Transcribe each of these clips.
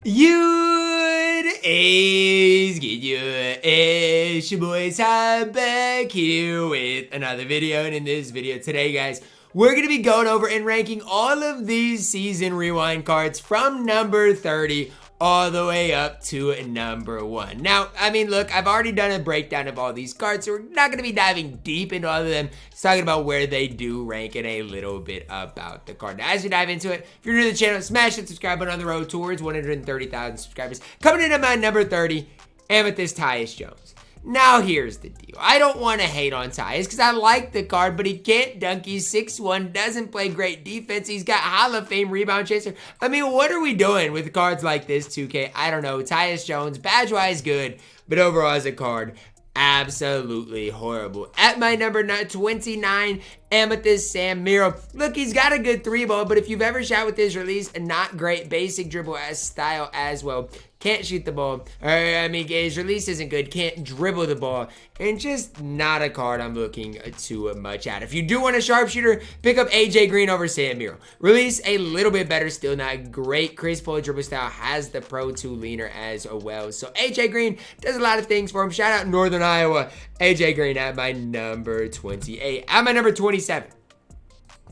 It's your boy Ty back here with another video, and in this video today, guys, we're going to be going over and ranking all of these season rewind cards from number 30 all the way up to number 1. Now, I mean, look, I've already done a breakdown of all these cards, so we're not going to be diving deep into all of them. Just talking about where they do rank and a little bit about the card. Now, as we dive into it, if you're new to the channel, smash that subscribe button on the road towards 130,000 subscribers. Coming in at my number 30, Amethyst Tyus Jones. Now, here's the deal. I don't want to hate on Tyus because I like the card, but he can't dunk. He's 6'1", doesn't play great defense. He's got Hall of Fame rebound chaser. I mean, what are we doing with cards like this, 2K? I don't know. Tyus Jones, badge-wise good, but overall as a card, absolutely horrible. At my number 29, Amethyst Sam Miro. Look, he's got a good 3-ball, but if you've ever shot with his release, a not great basic dribble as style as well. Can't shoot the ball. I mean, his release isn't good. Can't dribble the ball. And just not a card I'm looking too much at. If you do want a sharpshooter, pick up AJ Green over Sam Miro. Release a little bit better, still not great. Chris Paul dribble style has the Pro 2 leaner as well. So AJ Green does a lot of things for him. Shout out Northern Iowa. AJ Green at my number 28. At my number 27,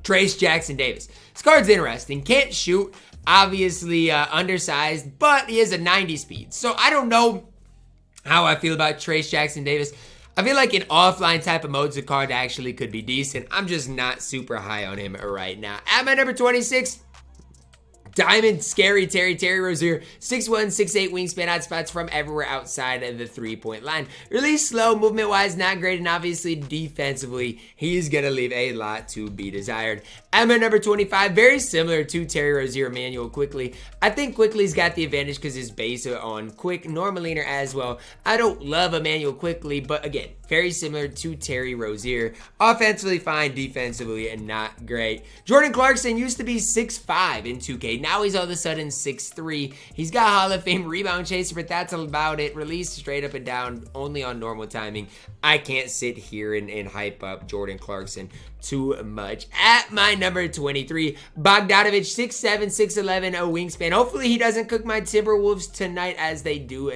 Trayce Jackson Davis. This card's interesting. Can't shoot. Obviously undersized, but he has a 90 speed. So I don't know how I feel about Trayce Jackson Davis. I feel like in offline type of modes, the card actually could be decent. I'm just not super high on him right now. At my number 26, Diamond Scary Terry Rozier, 6'1", 6'8", wingspan, hot spots from everywhere outside of the three-point line. Really slow, movement-wise, not great, and obviously defensively, he's going to leave a lot to be desired. At my number 25, very similar to Terry Rozier, Emmanuel Quickley. I think Quickley's got the advantage because his base on quick, normal leaner as well. I don't love Emmanuel Quickley, but again, very similar to Terry Rozier. Offensively fine, defensively and not great. Jordan Clarkson used to be 6'5" in 2K. Now he's all of a sudden 6'3". He's got Hall of Fame rebound chaser, but that's about it. Release straight up and down, only on normal timing. I can't sit here and hype up Jordan Clarkson too much. At my number 23, Bogdanovic, 6'7", 6'11", a wingspan. Hopefully he doesn't cook my Timberwolves tonight as they do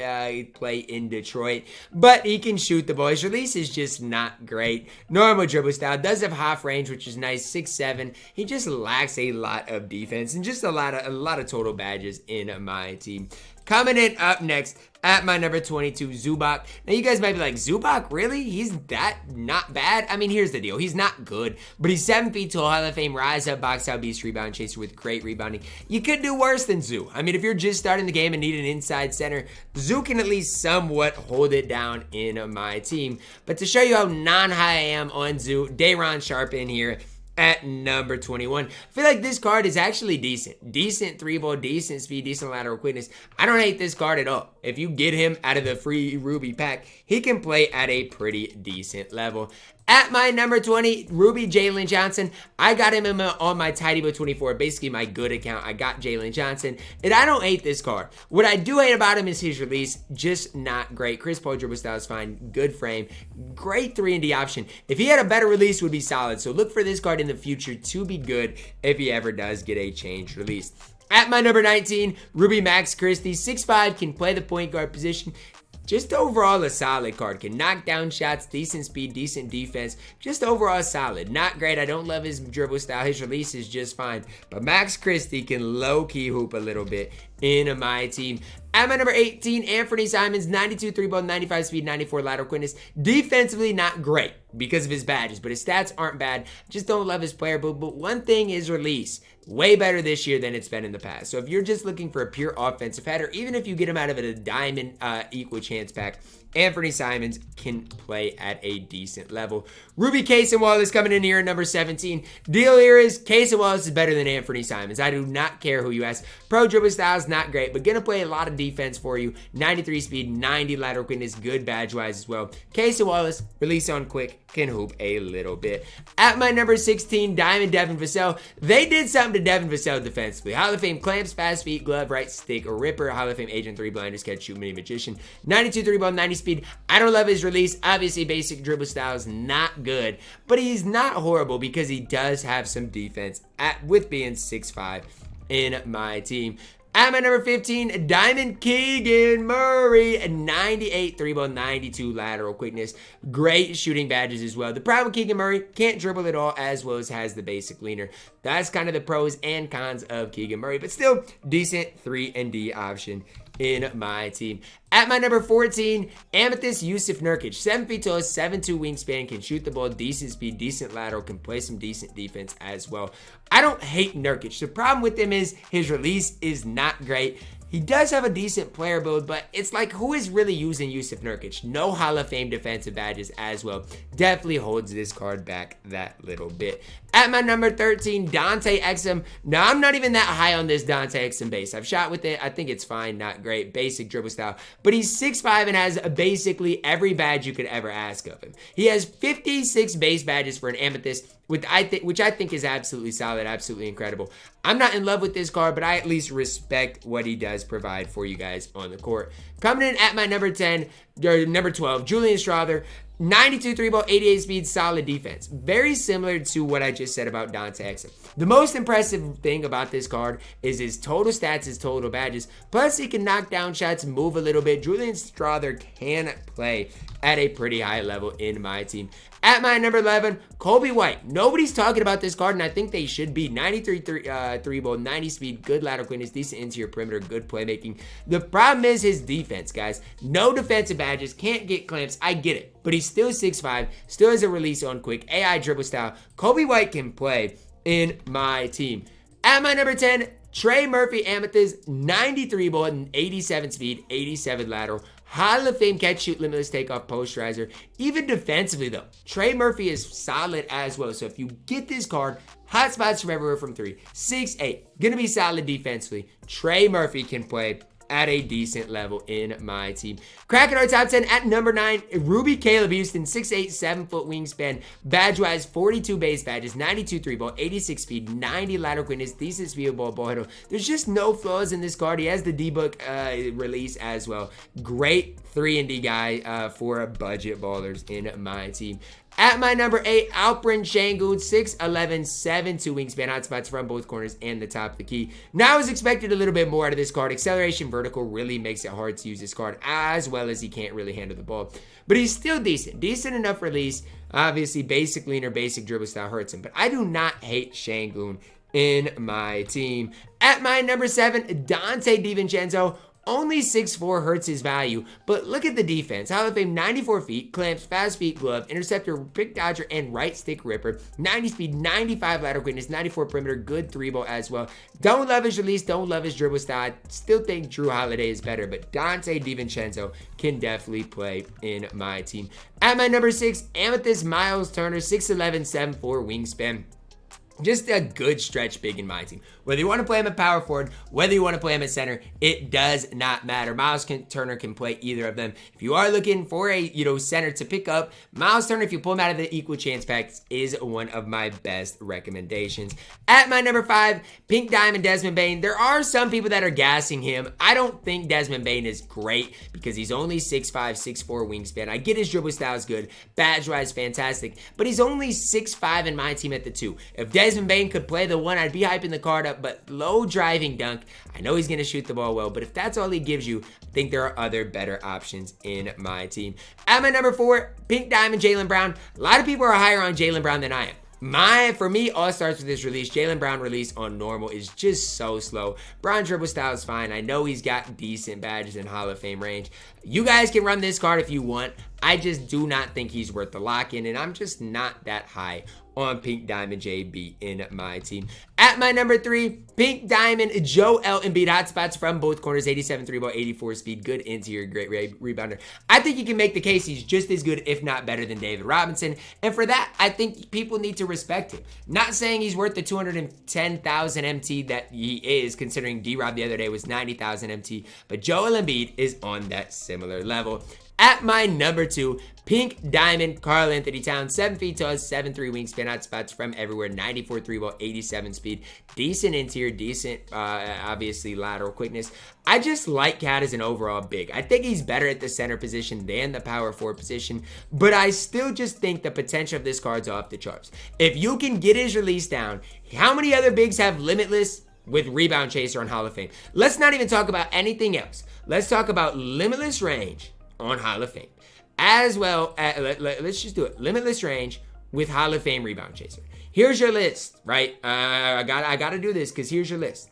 play in Detroit. But he can shoot the ball. His release is just not great. Normal dribble style. Does have half range, which is nice. 6'7". He just lacks a lot of defense and just a lot of total badges in my team. Coming in up next, at my number 22, Zubac. Now, you guys might be like, Zubac, really? He's that not bad? I mean, here's the deal. He's not good, but he's 7 feet tall, Hall of Fame, rise up, box out, beast, rebound chaser with great rebounding. You could do worse than Zoo. I mean, if you're just starting the game and need an inside center, Zoo can at least somewhat hold it down in my team. But to show you how non-high I am on Zoo, Day'Ron Sharpe in here. At number 21. I feel like this card is actually decent. Decent 3-ball, decent speed, decent lateral quickness. I don't hate this card at all. If you get him out of the free Ruby pack, he can play at a pretty decent level. At my number 20, Ruby Jalen Johnson. I got him on my TyDeBo 24, basically my good account. I got Jalen Johnson, and I don't hate this card. What I do hate about him is his release, just not great. Chris Paul dribble style is fine, good frame, great 3-and-D option. If he had a better release, would be solid. So look for this card in the future to be good if he ever does get a changed release. At my number 19, Ruby Max Christie, 6'5", can play the point guard position. Just overall a solid card. Can knock down shots, decent speed, decent defense. Just overall solid. Not great. I don't love his dribble style. His release is just fine. But Max Christie can low-key hoop a little bit in my team. At my number 18, Anfernee Simons, 92 3-ball, 95 speed, 94 lateral quickness. Defensively, not great because of his badges, but his stats aren't bad. Just don't love his player, but one thing is release. Way better this year than it's been in the past. So if you're just looking for a pure offensive header, even if you get him out of a diamond equal chance pack, Anfernee Simons can play at a decent level. Ruby Cason Wallace coming in here at number 17. Deal here is Cason Wallace is better than Anfernee Simons. I do not care who you ask. Pro dribble style is not great, but gonna play a lot of defense for you. 93 speed, 90 lateral quickness, good badge-wise as well. Cason Wallace, release on quick, can hoop a little bit. At my number 16, Diamond Devin Vassell. They did something to Devin Vassell defensively. Hall of Fame clamps, fast feet, glove, right stick, a ripper. Hall of Fame agent, 3 blinders, catch, shoot, mini magician. 92 3-ball, 90 speed. I don't love his release. Obviously, basic dribble style is not good, but he's not horrible because he does have some defense with being 6'5" in my team. At my number 15, Diamond Keegan Murray, 98 3-ball, 92 lateral quickness. Great shooting badges as well. The problem with Keegan Murray, can't dribble at all, as well as has the basic leaner. That's kind of the pros and cons of Keegan Murray, but still decent 3-and-D option in my team. At my number 14, Amethyst Jusuf Nurkic, 7 feet tall, 7'2" wingspan, can shoot the ball, decent speed, decent lateral, can play some decent defense as well. I don't hate Nurkic. The problem with him is his release is not great. He does have a decent player build, but it's like, who is really using Jusuf Nurkic? No Hall of Fame defensive badges as well. Definitely holds this card back that little bit. At my number 13, Dante Exum. Now, I'm not even that high on this Dante Exum base. I've shot with it. I think it's fine, not great. Basic dribble style. But he's 6'5" and has basically every badge you could ever ask of him. He has 56 base badges for an Amethyst, which I think is absolutely solid, absolutely incredible. I'm not in love with this card, but I at least respect what he does provide for you guys on the court. Coming in at my number 10, or number 12, Julian Strawther. 92 3-ball, 88 speed, solid defense. Very similar to what I just said about Dante Exum. The most impressive thing about this card is his total stats, his total badges. Plus, he can knock down shots, move a little bit. Julian Strawther can play at a pretty high level in my team. At my number 11, Coby White. Nobody's talking about this card, and I think they should be. 93 3-ball, 90 speed, good lateral quickness, decent interior perimeter, good playmaking. The problem is his defense, guys. No defensive badges, can't get clamps. I get it, but he's still 6'5", still has a release on quick, AI dribble style. Coby White can play in my team. At my number 10, Trey Murphy Amethyst, 93 ball and 87 speed, 87 lateral. Hall of Fame catch, shoot, limitless takeoff, posterizer. Even defensively though, Trey Murphy is solid as well. So if you get this card, hot spots from everywhere from 3, 6, 8. Gonna be solid defensively. Trey Murphy can play at a decent level in my team. Cracking our top 10 at number 9, Ruby Caleb Houston, 6'8", 7-foot wingspan. Badge-wise, 42 base badges, 92 3-ball, 86 speed, 90 lateral quickness, decent speed ball handle. There's just no flaws in this card. He has the D-book release as well. Great 3-and-D guy for budget ballers in my team. At my number 8, Alperen Sengun, 6'11", 7'2" wingspan, hot spots from both corners and the top of the key. Now I was expected a little bit more out of this card. Acceleration vertical really makes it hard to use this card, as well as he can't really handle the ball. But he's still decent. Decent enough release. Obviously, basic leaner, basic dribble style hurts him. But I do not hate Sengun in my team. At my number 7, Donte Divencenzo. Only 6'4" hurts his value, but look at the defense. Hall of Fame, 94 feet, clamps, fast feet, glove, interceptor, pick dodger, and right stick ripper. 90 speed, 95 lateral quickness, 94 perimeter, good 3-ball as well. Don't love his release, don't love his dribble style. I still think Drew Holiday is better, but Donte Divencenzo can definitely play in my team. At my number 6, Amethyst Miles Turner, 6'11", 7'4" wingspan. Just a good stretch big in my team. Whether you want to play him at power forward, whether you want to play him at center, it does not matter. Miles Turner can play either of them. If you are looking for a center to pick up, Miles Turner, if you pull him out of the equal chance packs, is one of my best recommendations. At my number 5, Pink Diamond Desmond Bane. There are some people that are gassing him. I don't think Desmond Bane is great because he's only 6'5", 6'4" wingspan. I get his dribble style is good, badge-wise fantastic, but he's only 6'5" in my team at the 2. If Desmond Bane could play the 1, I'd be hyping the card up, but low driving dunk. I know he's going to shoot the ball well, but if that's all he gives you, I think there are other better options in my team. At my number 4, Pink Diamond Jaylen Brown. A lot of people are higher on Jaylen Brown than I am. For me, all starts with this release. Jaylen Brown release on normal is just so slow. Brown dribble style is fine. I know he's got decent badges in Hall of Fame range. You guys can run this card if you want. I just do not think he's worth the lock-in, and I'm just not that high on Pink Diamond JB in my team. At my number 3, Pink Diamond Joel Embiid. Hotspots from both corners, 87 3-ball, 84 speed, good interior, great rebounder. I think you can make the case he's just as good, if not better, than David Robinson. And for that, I think people need to respect him. Not saying he's worth the 210,000 MT that he is, considering D-Rob the other day was 90,000 MT. But Joel Embiid is on that similar level. At my number 2, Pink Diamond Karl Anthony Towns, 7 feet tall, 7'3" wingspan, hot spots from everywhere, 94 3-ball, 87 speed, decent interior, decent, obviously, lateral quickness. I just like Cat as an overall big. I think he's better at the center position than the power forward position, but I still just think the potential of this card's off the charts. If you can get his release down, how many other bigs have limitless? with Rebound Chaser on Hall of Fame. Let's not even talk about anything else. Let's talk about Limitless Range on Hall of Fame. As well, let's just do it. Limitless Range with Hall of Fame Rebound Chaser. Here's your list, right? I gotta do this because here's your list.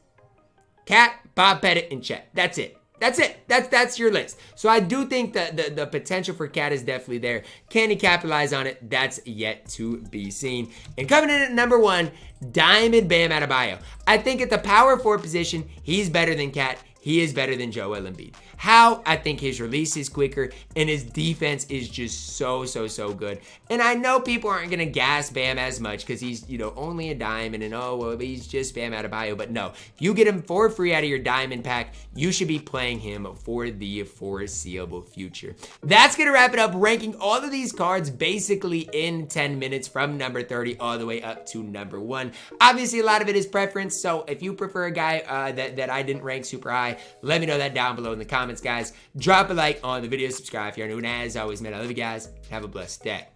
Cat, Bob Pettit, and Chet. That's it. That's it. That's your list. So I do think that the potential for Cat is definitely there. Can he capitalize on it? That's yet to be seen. And coming in at number 1, Diamond Bam Adebayo. I think at the power forward position, he's better than Cat. He is better than Joel Embiid. How? I think his release is quicker and his defense is just so good. And I know people aren't going to gas Bam as much because he's, only a diamond and well, he's just Bam Adebayo. But no, if you get him for free out of your diamond pack, you should be playing him for the foreseeable future. That's going to wrap it up, ranking all of these cards basically in 10 minutes from number 30 all the way up to number 1. Obviously, a lot of it is preference. So if you prefer a guy that I didn't rank super high, let me know that down below in the comments, guys. Drop a like on the video, subscribe if you're new, and as always, man, I love you guys. Have a blessed day.